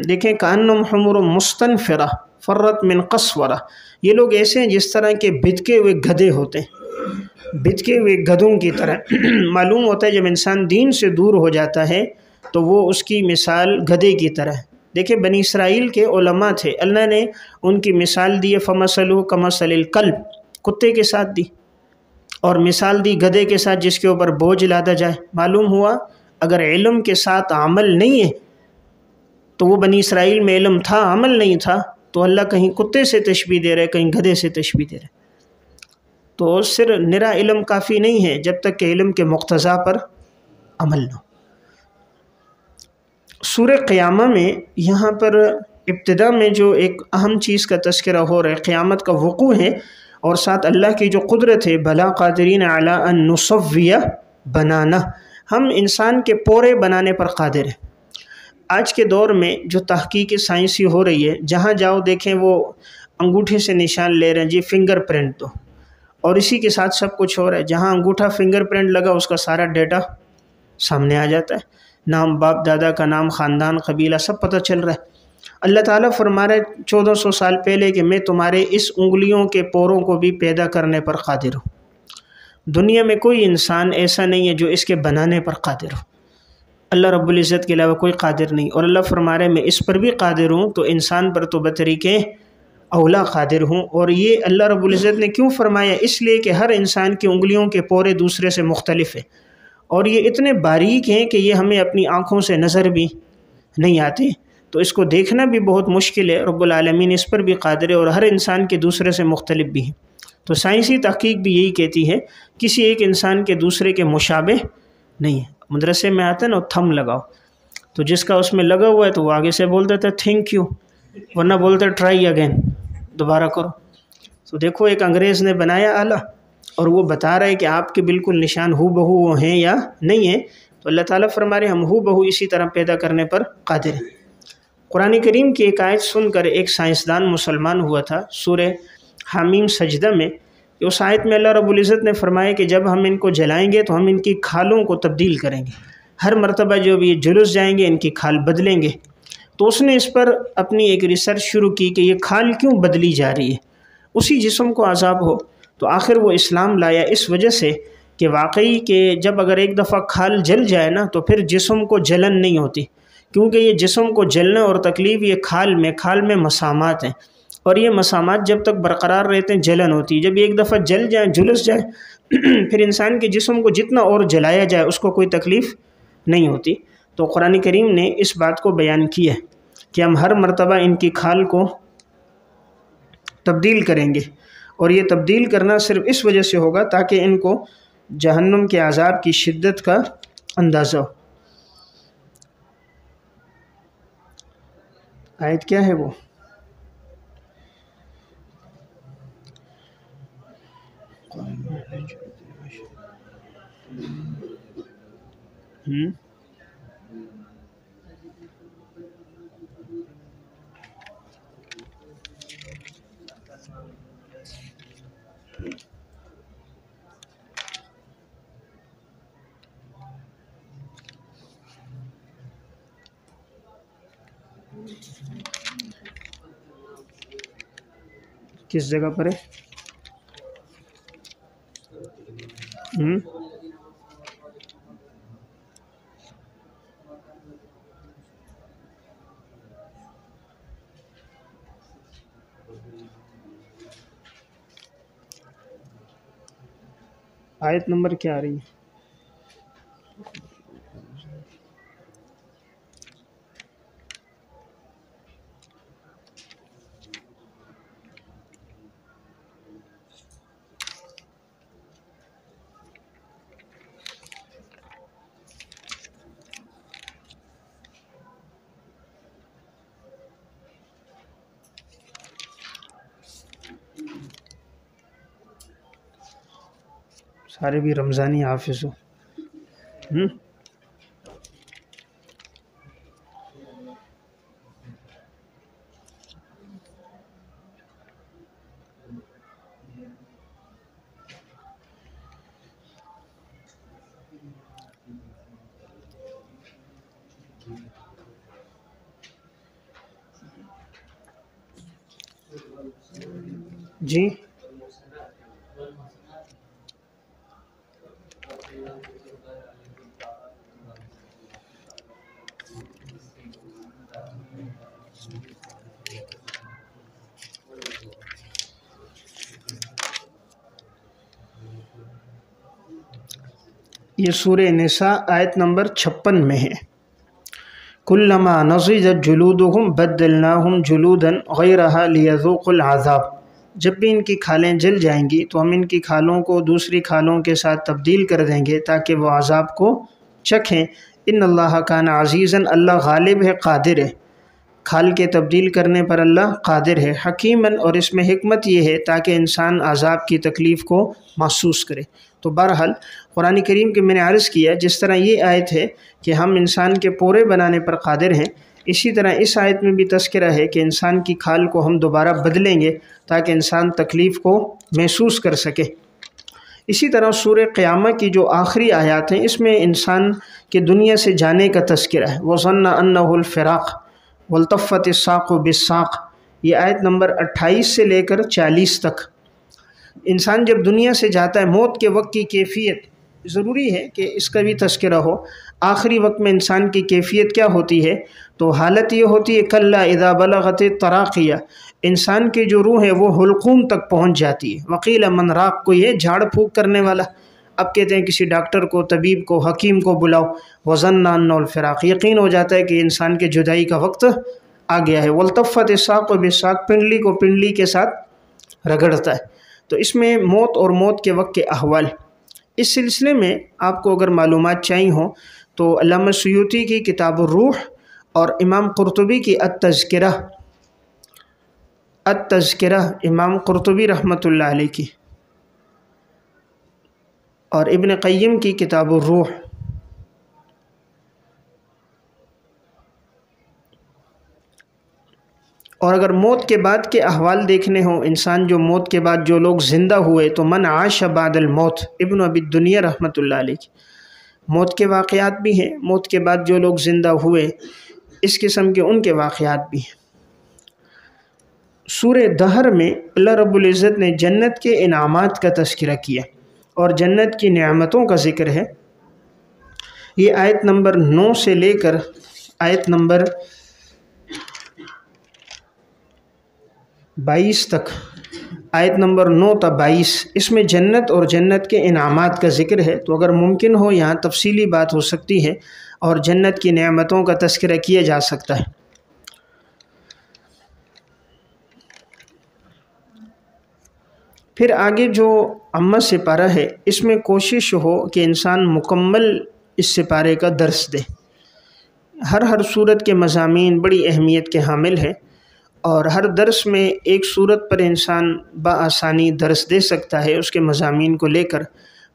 دیکھیں کأنہم حمر مستنفرہ فرت من قسورہ، یہ لوگ ایسے ہیں جس طرح کے بھٹکے ہوئے گدھے ہوتے ہیں، بھٹکے ہوئے گدھوں کی طرح۔ معلوم ہوتا ہے جب انسان دین سے دور ہو جاتا ہے تو وہ اس کی مثال گدھے کی طرح ہے۔ دیکھیں بنی اسرائیل کے علماء تھے، اللہ نے ان کی مثال دی فَمَثَلُهُ كَمَثَلِ الْكَلْبِ، کتے کے ساتھ دی، اور مثال دی گدھے کے ساتھ جس کے اوپر بوجھ لادا جائے۔ معلوم ہوا اگر علم کے ساتھ عمل نہیں ہے تو وہ بنی اسرائیل میں علم تھا، عمل نہیں تھا، تو اللہ کہیں کتے سے تشبیہ دے رہے، کہیں گدھے سے تشبیہ دے رہے۔ تو صرف نرا علم کافی نہیں ہے جب تک کہ علم کے مقتضا پر عمل نہ ہو۔ سورہ قیامہ میں یہاں پر ابتدا میں جو ایک اہم چیز کا تذکرہ ہو رہا ہے، قیامت کا وقوع ہے، اور ساتھ اللہ کی جو قدرت ہے، بلا قادرین علی ان نسویہ بنانا، ہم انسان کے پورے بنانے پر قادر ہیں۔ آج کے دور میں جو تحقیق سائنسی ہو رہی ہے، جہاں جاؤ دیکھیں وہ انگوٹھے سے نشان لے رہے ہیں، جی فنگر پرنٹ دو، اور اسی کے ساتھ سب کچھ ہو رہا ہے۔ جہاں انگوٹھا فنگر پرنٹ لگا اس کا سارا ڈیٹا سامنے آ جاتا ہے، نام، باپ دادا کا نام، خاندان، قبیلہ، سب پتہ چل رہا ہے۔ اللہ تعالیٰ فرما رہے 1400 سال پہلے کہ میں تمہارے اس انگلیوں کے پوروں کو بھی پیدا کرنے پر قادر ہوں۔ دنیا میں کوئی انسان ایسا نہیں ہے جو اس کے بنانے پر قادر ہو، اللہ رب العزت کے علاوہ کوئی قادر نہیں۔ اور اللہ فرما رہے میں اس پر بھی قادر ہوں تو انسان پر تو بطریقے اولا قادر ہوں۔ اور یہ اللہ رب العزت نے کیوں فرمایا؟ اس لیے کہ ہر انسان کی انگلیوں کے پورے دوسرے سے مختلف ہیں، اور یہ اتنے باریک ہیں کہ یہ ہمیں اپنی آنکھوں سے نظر بھی نہیں آتے، تو اس کو دیکھنا بھی بہت مشکل ہے۔ رب العالمین اس پر بھی قادر ہے، اور ہر انسان کے دوسرے سے مختلف بھی ہیں۔ تو سائنسی تحقیق بھی یہی کہتی ہے کسی ایک انسان کے دوسرے کے مشابہ نہیں ہے۔ مدرسے میں آتا ہے نا تھم لگاؤ، تو جس کا اس میں لگا ہوا ہے تو وہ آگے سے بول دیتا ہے تھینک یو، ورنہ بولتا ہے ٹرائی اگین، دوبارہ کرو۔ تو دیکھو ایک انگریز نے بنایا آلہ اور وہ بتا رہا ہے کہ آپ کے بالکل نشان ہو بہو وہ ہیں یا نہیں ہیں، تو اللہ تعالیٰ فرما رہے ہم ہو بہو اسی طرح پیدا کرنے پر قادر ہیں۔ قرآن کریم کی ایک آیت سن کر ایک سائنسدان مسلمان ہوا تھا سورہ حامیم سجدہ میں، کہ اس آیت میں اللہ رب العزت نے فرمایا کہ جب ہم ان کو جلائیں گے تو ہم ان کی کھالوں کو تبدیل کریں گے، ہر مرتبہ جو بھی یہ جلوس جائیں گے ان کی کھال بدلیں گے۔ تو اس نے اس پر اپنی ایک ریسرچ شروع کی کہ یہ کھال کیوں بدلی جا رہی ہے، اسی جسم کو عذاب ہو۔ تو آخر وہ اسلام لایا اس وجہ سے کہ واقعی کہ جب اگر ایک دفعہ کھال جل جائے نا تو پھر جسم کو جلن نہیں ہوتی، کیونکہ یہ جسم کو جلنے اور تکلیف یہ کھال میں مسامات ہیں، اور یہ مسامات جب تک برقرار رہتے ہیں جلن ہوتی ہے۔ جب یہ ایک دفعہ جل جائے جلس جائے پھر انسان کے جسم کو جتنا اور جلایا جائے اس کو کوئی تکلیف نہیں ہوتی۔ تو قرآن کریم نے اس بات کو بیان کیا ہے کہ ہم ہر مرتبہ ان کی کھال کو تبدیل کریں گے، اور یہ تبدیل کرنا صرف اس وجہ سے ہوگا تاکہ ان کو جہنم کے عذاب کی شدت کا اندازہ ہو۔ آیت کیا ہے وہ؟ کس جگہ پر ہے؟ آیت نمبر کیا آ رہی ہے؟ سارے بھی رمضانی حافظ ہو۔ جی یہ سورہ نساء آیت نمبر 56 میں ہے۔ کلما نضجت جلودہم بدلناہم جلودا غیرہا لیذوقوا العذاب، جب بھی ان کی کھالیں جل جائیں گی تو ہم ان کی کھالوں کو دوسری کھالوں کے ساتھ تبدیل کر دیں گے تاکہ وہ عذاب کو چکھیں۔ ان اللہ کان عزیزاً، اللہ غالب ہے، قادر ہے، کھال کے تبدیل کرنے پر اللہ قادر ہے، حکیماً، اور اس میں حکمت یہ ہے تاکہ انسان عذاب کی تکلیف کو محسوس کرے۔ تو بہرحال قرآن کریم کے میں نے عرض کیا جس طرح یہ آیت ہے کہ ہم انسان کے پورے بنانے پر قادر ہیں، اسی طرح اس آیت میں بھی تذکرہ ہے کہ انسان کی کھال کو ہم دوبارہ بدلیں گے تاکہ انسان تکلیف کو محسوس کر سکے۔ اسی طرح سورہ قیامہ کی جو آخری آیات ہیں اس میں انسان کے دنیا سے جانے کا تذکرہ ہے۔ وَظَنَّ أَنَّهُ الْفِرَاقُ وَالْتَفَّتِ السَّاقُ بِالسَّاقِ، یہ آیت نمبر 28 سے لے کر 40 تک۔ انسان جب دنیا سے جاتا ہے، موت کے وقت کی کیفیت ضروری ہے کہ اس کا بھی تذکرہ ہو۔ آخری وقت میں انسان کی کیفیت کیا ہوتی ہے؟ تو حالت یہ ہوتی ہے کلا اذا بلغت التراقیہ، انسان کی جو روح ہے وہ حلقوم تک پہنچ جاتی ہے۔ وقیل من راق، کو یہ جھاڑ پھونک کرنے والا، اب کہتے ہیں کسی ڈاکٹر کو، طبیب کو، حکیم کو بلاؤ۔ وظن انہ الفراق، یقین ہو جاتا ہے کہ انسان کے جدائی کا وقت آ گیا ہے۔ والتفت الساق بالساق، پنڈلی کو پنڈلی کے ساتھ رگڑتا ہے۔ تو اس میں موت اور موت کے وقت کے احوال، اس سلسلے میں آپ کو اگر معلومات چاہیے ہوں تو علامہ سیوطی کی کتاب الروح اور امام قرطبی کی التذکرہ امام قرطبی رحمۃ اللہ علیہ کی، اور ابن قیم کی کتاب الروح، اور اگر موت کے بعد کے احوال دیکھنے ہوں، انسان جو موت کے بعد جو لوگ زندہ ہوئے، تو من عاش بعد الموت، ابن ابی الدنیا رحمۃ اللہ علیہ کی موت کے واقعات بھی ہیں، موت کے بعد جو لوگ زندہ ہوئے اس قسم کے ان کے واقعات بھی ہیں۔ سورہ دہر میں اللہ رب العزت نے جنت کے انعامات کا تذکرہ کیا اور جنت کی نعمتوں کا ذکر ہے۔ یہ آیت نمبر 9 سے لے کر آیت نمبر 22 تک، آیت نمبر 9 تا 22، اس میں جنت اور جنت کے انعامات کا ذکر ہے۔ تو اگر ممکن ہو یہاں تفصیلی بات ہو سکتی ہے اور جنت کی نعمتوں کا تذکرہ کیا جا سکتا ہے۔ پھر آگے جو عامہ سپارہ ہے، اس میں کوشش ہو کہ انسان مکمل اس سپارے کا درس دے۔ ہر صورت کے مضامین بڑی اہمیت کے حامل ہیں، اور ہر درس میں ایک صورت پر انسان بآسانی درس دے سکتا ہے اس کے مضامین کو لے کر۔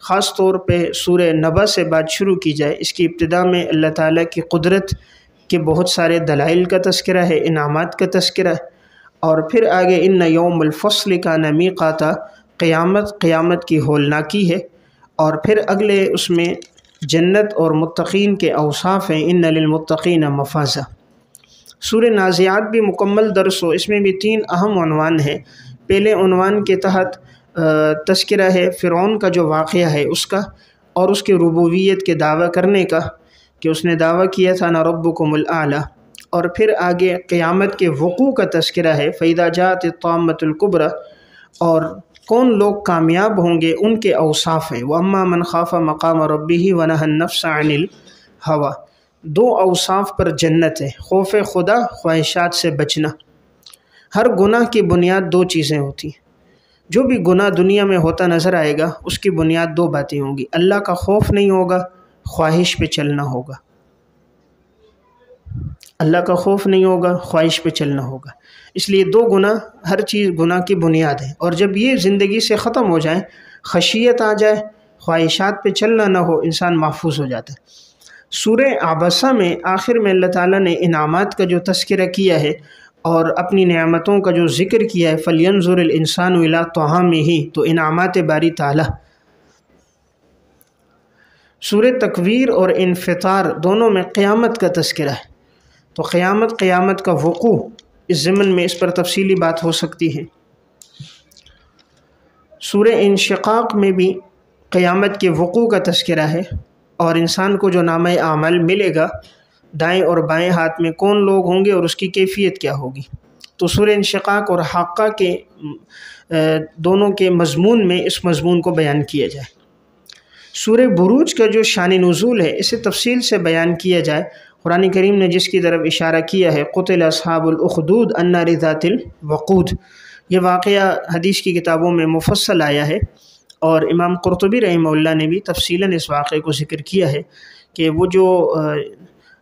خاص طور پہ سورہ نبا سے بات شروع کی جائے، اس کی ابتدا میں اللہ تعالیٰ کی قدرت کے بہت سارے دلائل کا تذکرہ ہے، انعامات کا تذکرہ ہے، اور پھر آگے ان یوم الفصل کان میقاتا، قیامت کی ہولناکی ہے، اور پھر اگلے اس میں جنت اور متقین کے اوصاف ہیں، ان للمتقین مفازا۔ سورہ نازعات بھی مکمل درس ہو، اس میں بھی 3 اہم عنوان ہیں۔ پہلے عنوان کے تحت تذکرہ ہے فرعون کا جو واقعہ ہے اس کا، اور اس کے ربوبیت کے دعویٰ کرنے کا کہ اس نے دعویٰ کیا تھا انا ربکم الاعلی، اور پھر آگے قیامت کے وقوع کا تذکرہ ہے فاذا جاءت الطامۃ الکبریٰ، اور کون لوگ کامیاب ہوں گے ان کے اوصاف ہیں، واما من خاف مقام ربہ ونہى النفس عن الہویٰ۔ 2 اوصاف پر جنت ہے، خوف خدا، خواہشات سے بچنا۔ ہر گناہ کی بنیاد 2 چیزیں ہوتی ہیں۔ جو بھی گناہ دنیا میں ہوتا نظر آئے گا اس کی بنیاد 2 باتیں ہوں گی، اللہ کا خوف نہیں ہوگا، خواہش پہ چلنا ہوگا۔ اللہ کا خوف نہیں ہوگا، خواہش پہ چلنا ہوگا۔ اس لیے 2 گناہ ہر چیز گناہ کی بنیاد ہے، اور جب یہ زندگی سے ختم ہو جائیں، خشیت آ جائے، خواہشات پہ چلنا نہ ہو، انسان محفوظ ہو جاتا ہے۔ سورہ عبسہ میں آخر میں اللہ تعالیٰ نے انعامات کا جو تذکرہ کیا ہے اور اپنی نعمتوں کا جو ذکر کیا ہے، فَلْيَنْظُرِ الْإِنسَانُ إِلَىٰ طَعَامِهِ، تو انعامات باری تعالیٰ۔ سورہ تکویر اور انفطار دونوں میں قیامت کا تذکرہ ہے، تو قیامت کا وقوع اس ضمن میں اس پر تفصیلی بات ہو سکتی ہے۔ سورہ انشقاق میں بھی قیامت کے وقوع کا تذکرہ ہے، اور انسان کو جو نامہ اعمال ملے گا دائیں اور بائیں ہاتھ میں کون لوگ ہوں گے اور اس کی کیفیت کیا ہوگی۔ تو سورہ انشقاق اور حاقہ کے دونوں کے مضمون میں اس مضمون کو بیان کیا جائے۔ سورہ بروج کا جو شان نزول ہے اسے تفصیل سے بیان کیا جائے، قرآن کریم نے جس کی طرف اشارہ کیا ہے قتل اصحاب الاخدود النار ذات الوقود، یہ واقعہ حدیث کی کتابوں میں مفصل آیا ہے، اور امام قرطبی رحمہ اللہ نے بھی تفصیلاً اس واقعے کو ذکر کیا ہے کہ وہ جو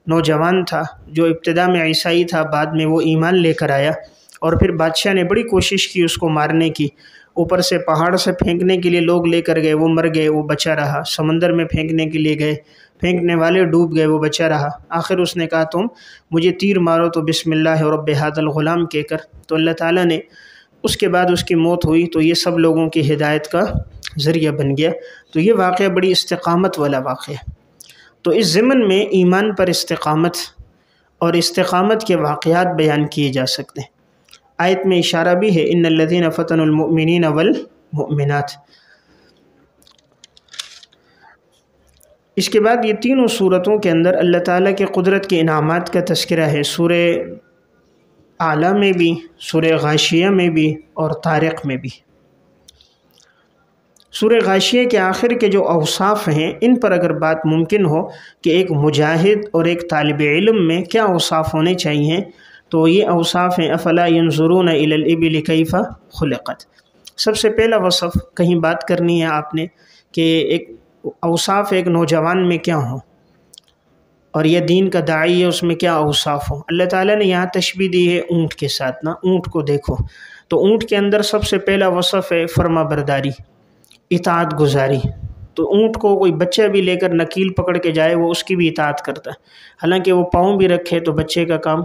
نوجوان تھا جو ابتدا میں عیسائی تھا، بعد میں وہ ایمان لے کر آیا، اور پھر بادشاہ نے بڑی کوشش کی اس کو مارنے کی، اوپر سے پہاڑ سے پھینکنے کے لیے لوگ لے کر گئے، وہ مر گئے، وہ بچا رہا، سمندر میں پھینکنے کے لیے گئے، پھینکنے والے ڈوب گئے، وہ بچا رہا، آخر اس نے کہا تم مجھے تیر مارو تو بسم اللہ رب ھذا الغلام کہہ کر، تو اللہ تعالیٰ نے اس کے بعد اس کی موت ہوئی، تو یہ سب لوگوں کی ہدایت کا ذریعہ بن گیا۔ تو یہ واقعہ بڑی استقامت والا واقعہ ہے۔ تو اس ضمن میں ایمان پر استقامت اور استقامت کے واقعات بیان کیے جا سکتے ہیں۔ آیت میں اشارہ بھی ہے ان الذین فتنوا المؤمنین والمؤمنات۔ اس کے بعد یہ تینوں صورتوں کے اندر اللہ تعالیٰ کے قدرت کے انعامات کا تذکرہ ہے، سورہ اعلیٰ میں بھی، سورہ غاشیہ میں بھی، اور طارق میں بھی۔ سورہ غاشیہ کے آخر کے جو اوصاف ہیں ان پر اگر بات ممکن ہو کہ ایک مجاہد اور ایک طالب علم میں کیا اوصاف ہونے چاہیے، تو یہ اوصاف ہیں افلا ينظرون الى الابل کیف خلقت۔ سب سے پہلا وصف کہیں بات کرنی ہے آپ نے کہ ایک اوصاف ایک نوجوان میں کیا ہوں، اور یہ دین کا داعی ہے، اس میں کیا اوصاف ہو۔ اللہ تعالیٰ نے یہاں تشبیہ دی ہے اونٹ کے ساتھ نا، اونٹ کو دیکھو تو اونٹ کے اندر سب سے پہلا وصف ہے فرما برداری، اطاعت گزاری۔ تو اونٹ کو کوئی بچہ بھی لے کر نکیل پکڑ کے جائے وہ اس کی بھی اطاعت کرتا ہے، حالانکہ وہ پاؤں بھی رکھے تو بچے کا کام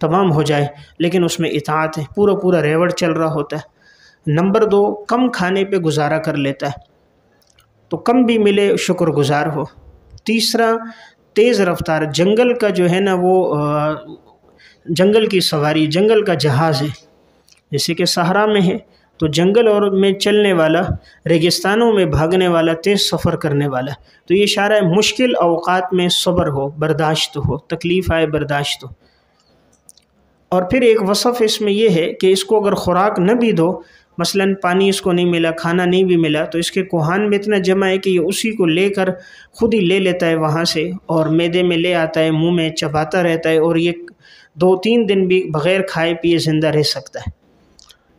تمام ہو جائے، لیکن اس میں اطاعت ہے، پورا ریوڑ چل رہا ہوتا ہے۔ نمبر 2، کم کھانے پہ گزارا کر لیتا ہے، تو کم بھی ملے شکر گزار ہو۔ تیسرا، تیز رفتار، جنگل کا جو ہے نا وہ جنگل کی سواری، جنگل کا جہاز ہے، جیسے کہ صحرا میں ہے تو جنگل اور میں چلنے والا، ریگستانوں میں بھاگنے والا، تیز سفر کرنے والا۔ تو یہ اشارہ ہے مشکل اوقات میں صبر ہو، برداشت ہو، تکلیف آئے برداشت ہو۔ اور پھر ایک وصف اس میں یہ ہے کہ اس کو اگر خوراک نہ بھی دو، مثلا پانی اس کو نہیں ملا، کھانا نہیں بھی ملا، تو اس کے کوہان میں اتنا جمع ہے کہ یہ اسی کو لے کر خود ہی لے لیتا ہے وہاں سے، اور معدے میں لے آتا ہے، منہ میں چباتا رہتا ہے، اور یہ 2-3 دن بھی بغیر کھائے پیے زندہ رہ سکتا ہے۔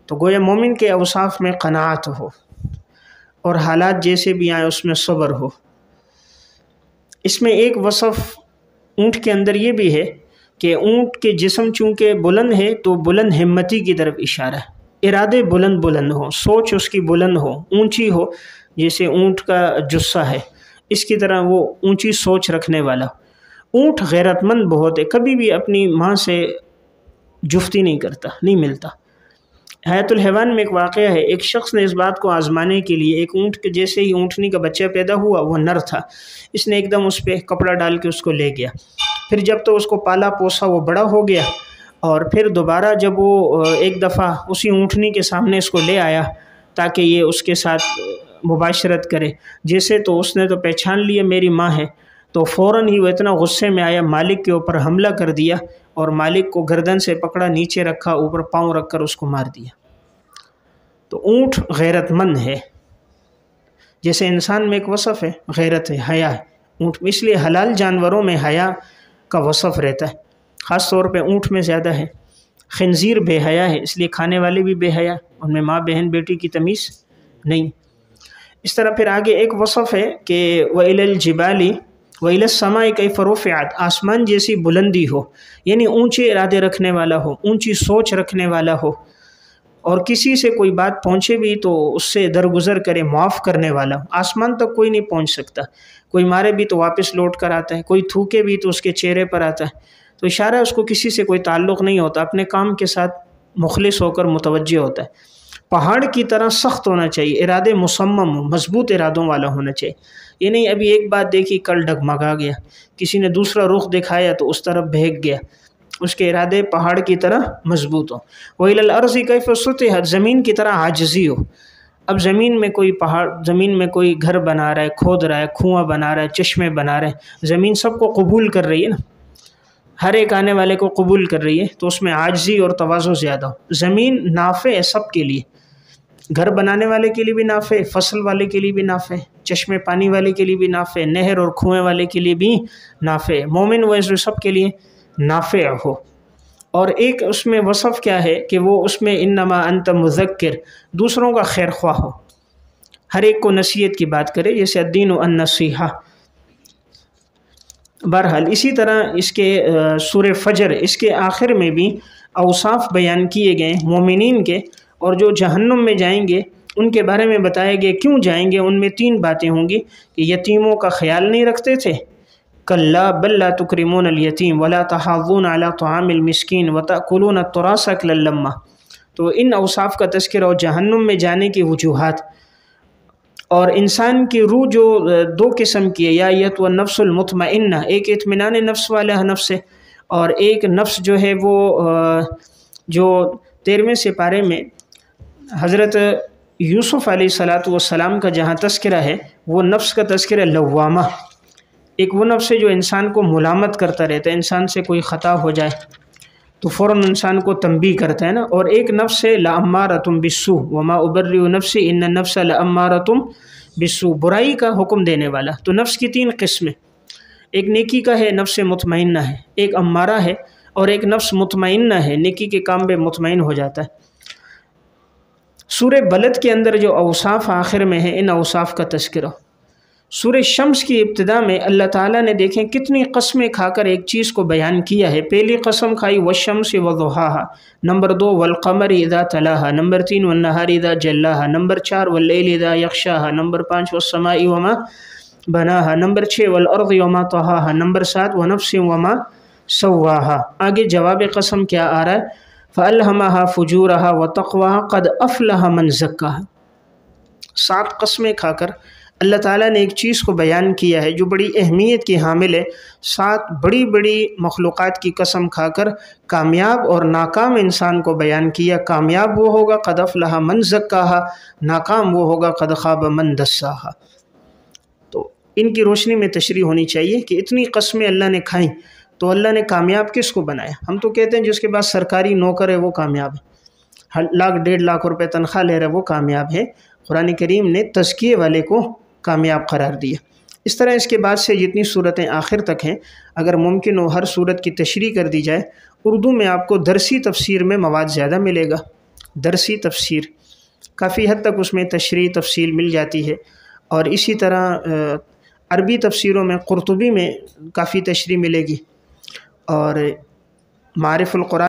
تو گویا مومن کے اوصاف میں قناعت ہو، اور حالات جیسے بھی آئیں اس میں صبر ہو۔ اس میں ایک وصف اونٹ کے اندر یہ بھی ہے کہ اونٹ کے جسم چونکہ بلند ہے تو بلند ہمتی کی طرف اشارہ ہے، ارادے بلند ہوں، سوچ اس کی بلند ہو، اونچی ہو، جیسے اونٹ کا جثہ ہے اس کی طرح وہ اونچی سوچ رکھنے والا۔ اونٹ غیرت مند بہت ہے، کبھی بھی اپنی ماں سے جفتی نہیں کرتا، نہیں ملتا۔ حیات الحیوان میں ایک واقعہ ہے، ایک شخص نے اس بات کو آزمانے کے لیے، ایک اونٹ کے جیسے ہی اونٹنی کا بچہ پیدا ہوا، وہ نر تھا، اس نے ایک دم اس پہ کپڑا ڈال کے اس کو لے گیا۔ پھر جب تو اس کو پالا پوسا، وہ بڑا ہو گیا، اور پھر دوبارہ جب وہ ایک دفعہ اسی اونٹنی کے سامنے اس کو لے آیا تاکہ یہ اس کے ساتھ مباشرت کرے، جیسے تو اس نے تو پہچان لیا میری ماں ہے، تو فوراً ہی وہ اتنا غصے میں آیا، مالک کے اوپر حملہ کر دیا، اور مالک کو گردن سے پکڑا، نیچے رکھا، اوپر پاؤں رکھ کر اس کو مار دیا۔ تو اونٹ غیرت مند ہے، جیسے انسان میں ایک وصف ہے غیرت ہے، حیا ہے اونٹ میں، اس لیے حلال جانوروں میں حیا کا وصف رہتا ہے، خاص طور پہ اونٹ میں زیادہ ہے۔ خنزیر بے حیا ہے، اس لیے کھانے والے بھی بے حیا، ان میں ماں بہن بیٹی کی تمیز نہیں۔ اس طرح پھر آگے ایک وصف ہے کہ وَإِلَى الْجِبَالِ وَإِلَى السَّمَاءِ كَيْفَ رُفِعَتْ، آسمان جیسی بلندی ہو، یعنی اونچے ارادے رکھنے والا ہو، اونچی سوچ رکھنے والا ہو، اور کسی سے کوئی بات پہنچے بھی تو اس سے درگزر کرے، معاف کرنے والا ہو۔ آسمان تک کوئی نہیں پہنچ سکتا، کوئی مارے بھی تو واپس لوٹ کر آتا ہے، کوئی تھوکے بھی تو اس کے چہرے پر آتا ہے، تو اشارہ ہے اس کو کسی سے کوئی تعلق نہیں ہوتا، اپنے کام کے ساتھ مخلص ہو کر متوجہ ہوتا ہے۔ پہاڑ کی طرح سخت ہونا چاہیے، ارادے مصمم ہو، مضبوط ارادوں والا ہونا چاہیے، یہ نہیں ابھی ایک بات دیکھی کل ڈگمگا گیا، کسی نے دوسرا رخ دکھایا تو اس طرف بھیگ گیا، اس کے ارادے پہاڑ کی طرح مضبوط ہوں۔ وَإِلَى الْأَرْضِ كَيْفَ سُطِحَتْ، زمین کی طرح عاجزی ہو۔ اب زمین میں کوئی پہاڑ، زمین میں کوئی گھر بنا رہا ہے، کھود رہا ہے، کنواں بنا رہا ہے، چشمے بنا رہے ہیں، زمین سب کو قبول کر رہی ہے نا، ہر ایک آنے والے کو قبول کر رہی ہے، تو اس میں عاجزی اور تواضع زیادہ ہو۔ زمین نافع ہے سب کے لیے، گھر بنانے والے کے لیے بھی نافع، فصل والے کے لیے بھی نافع، چشمے پانی والے کے لیے بھی نافع، نہر اور کنویں والے کے لیے بھی نافع، مومن و سب کے لیے نافع ہو۔ اور ایک اس میں وصف کیا ہے کہ وہ اس میں انما انت مذکر، دوسروں کا خیر خواہ ہو، ہر ایک کو نصیحت کی بات کرے، جیسے الدین النصیحہ۔ بہرحال اسی طرح اس کے سورہ فجر، اس کے آخر میں بھی اوصاف بیان کیے گئے مومنین کے، اور جو جہنم میں جائیں گے ان کے بارے میں بتایا گیا کیوں جائیں گے۔ ان میں 3 باتیں ہوں گی کہ یتیموں کا خیال نہیں رکھتے تھے، کلا بل لا تکرمون الیتیم ولا تحاضون علی طعام المسکین وتأکلون التراث اکلا لما، تو ان اوصاف کا تذکرہ اور جہنم میں جانے کی وجوہات۔ اور انسان کی روح جو 2 قسم کی ہے، یا ایت والنفس المطمئنہ، ایک اطمینان نفس والا نفس ہے، اور ایک نفس جو ہے وہ جو 13ویں سپارے میں حضرت یوسف علیہ السلام کا جہاں تذکرہ ہے، وہ نفس کا تذکرہ لوامہ، ایک وہ نفس ہے جو انسان کو ملامت کرتا رہتا ہے، انسان سے کوئی خطا ہو جائے تو فوراً انسان کو تنبیہ کرتا ہے نا، اور ایک نفس ہے لامارۃ بالسوء وما ابرئ نفسی ان النفس لامارۃ بالسوء، برائی کا حکم دینے والا۔ تو نفس کی 3 قسمیں، ایک نیکی کا ہے، نفس مطمئنہ ہے، ایک امارہ ہے، اور ایک نفس مطمئنہ ہے، نیکی کے کام پہ مطمئن ہو جاتا ہے۔ سورہ بلد کے اندر جو اوصاف آخر میں ہیں، ان اوصاف کا تذکرہ، سورہ شمس کی ابتدا میں اللہ تعالیٰ نے دیکھیں کتنی قسمیں کھا کر ایک چیز کو بیان کیا ہے۔ پہلی قسم کھائی والشمس وضحاہا، نمبر 2 والقمر اذا تلاہا، نمبر 3 والنہار اذا جلاہا، نمبر 4 واللیل اذا یغشاہا، نمبر 5 والسماء وما بناہا، نمبر 6 والارض وما طحاہا، نمبر 7 ونفس وما سواہا۔ آگے جواب قسم کیا آ رہا ہے؟ فَأَلْهَمَهَا فُجُورَهَا وَتَقْوَاهَا قَدْ أَفْلَحَ مَنْ زَكَّاهَا۔ 7 قسمیں کھا کر اللہ تعالیٰ نے ایک چیز کو بیان کیا ہے جو بڑی اہمیت کی حامل ہے۔ 7 بڑی بڑی مخلوقات کی قسم کھا کر کامیاب اور ناکام انسان کو بیان کیا۔ کامیاب وہ ہوگا قد افلح من زکاہا، ناکام وہ ہوگا قد خاب من دساہا۔ تو ان کی روشنی میں تشریح ہونی چاہیے کہ اتنی قسمیں اللہ نے کھائیں تو اللہ نے کامیاب کس کو بنایا؟ ہم تو کہتے ہیں جس کے پاس سرکاری نوکر ہے وہ کامیاب ہے، 1 لاکھ 1.5 لاکھ روپے تنخواہ لے رہا ہے وہ کامیاب ہے۔ قرآن کریم نے تزکیے والے کو کامیاب قرار دیا۔ اس طرح اس کے بعد سے جتنی صورتیں آخر تک ہیں، اگر ممکن ہو ہر صورت کی تشریح کر دی جائے۔ اردو میں آپ کو درسی تفسیر میں مواد زیادہ ملے گا، درسی تفسیر کافی حد تک اس میں تشریح تفصیل مل جاتی ہے، اور اسی طرح عربی تفسیروں میں قرطبی میں کافی تشریح ملے گی، اور معارف القرآن